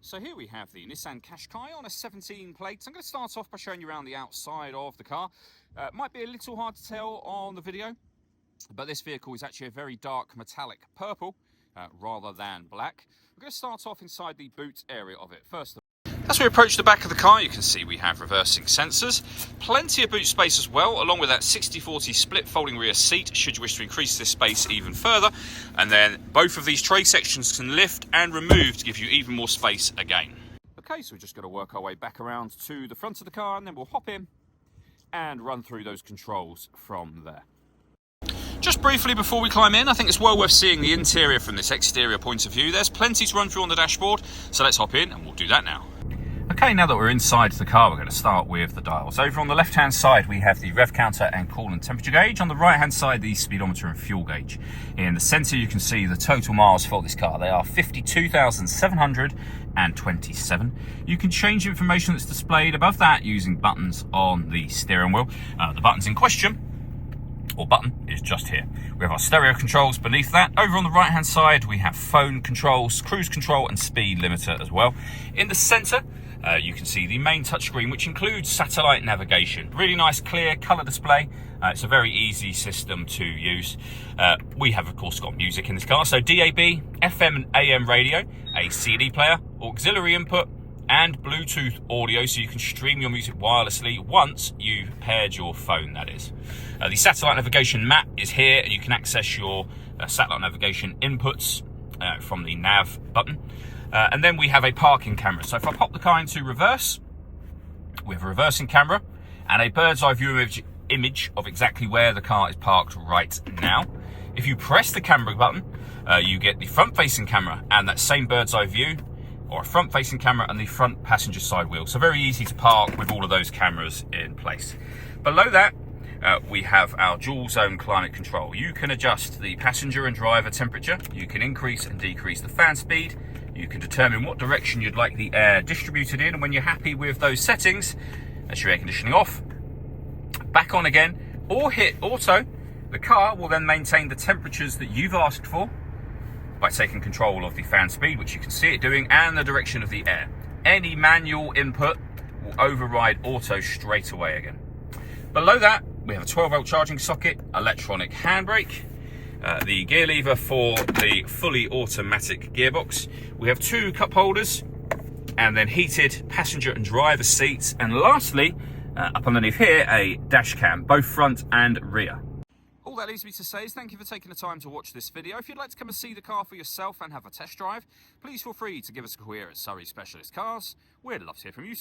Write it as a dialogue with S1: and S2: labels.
S1: So here we have the Nissan Qashqai on a 17 plate. I'm going to start off by showing you around the outside of the car. Might be a little hard to tell on the video, but this vehicle is actually a very dark metallic purple rather than black. We're going to start off inside the boot area of it first. As we approach the back of the car, you can see we have reversing sensors, plenty of boot space as well, along with that 60/40 split folding rear seat should you wish to increase this space even further. And then both of these tray sections can lift and remove to give you even more space again. Okay, so we're just going to work our way back around to the front of the car, and then we'll hop in and run through those controls from there. Just briefly before we climb in, I think it's well worth seeing the interior from this exterior point of view. There's plenty to run through on the dashboard, so let's hop in and we'll do that now. Okay, now that we're inside the car, we're going to start with the dials. Over on the left-hand side, we have the rev counter and coolant temperature gauge. On the right-hand side, the speedometer and fuel gauge. In the centre, you can see the total miles for this car. They are 52,727. You can change information that's displayed above that using buttons on the steering wheel. The buttons in question, or button, is just here. We have our stereo controls beneath that. Over on the right-hand side, we have phone controls, cruise control, and speed limiter as well. In the centre, you can see the main touchscreen, which includes satellite navigation. Really nice, clear colour display. It's a very easy system to use. We have, of course, got music in this car. So DAB, FM and AM radio, a CD player, auxiliary input, and Bluetooth audio, so you can stream your music wirelessly once you've paired your phone, that is. The satellite navigation map is here, and you can access your satellite navigation inputs from the nav button. And then we have a parking camera. So if I pop the car into reverse, we have a reversing camera and a bird's eye view image of exactly where the car is parked right now. If you press the camera button, you get the front-facing camera and that same bird's eye view, or a front-facing camera and the front passenger side wheel. So very easy to park with all of those cameras in place. Below that, we have our dual zone climate control. You can adjust the passenger and driver temperature. You can increase and decrease the fan speed. You can determine what direction you'd like the air distributed in, and when you're happy with those settings, that's your air conditioning off, back on again, or hit auto. The car will then maintain the temperatures that you've asked for by taking control of the fan speed, which you can see it doing, and the direction of the air. Any manual input will override auto straight away again. Below that, we have a 12-volt charging socket, electronic handbrake, the gear lever for the fully automatic gearbox. We have two cup holders, and then heated passenger and driver seats. And lastly, up underneath here, a dash cam, both front and rear. All that leaves me to say is thank you for taking the time to watch this video. If you'd like to come and see the car for yourself and have a test drive, please feel free to give us a call here at Surrey Specialist Cars. We'd love to hear from you.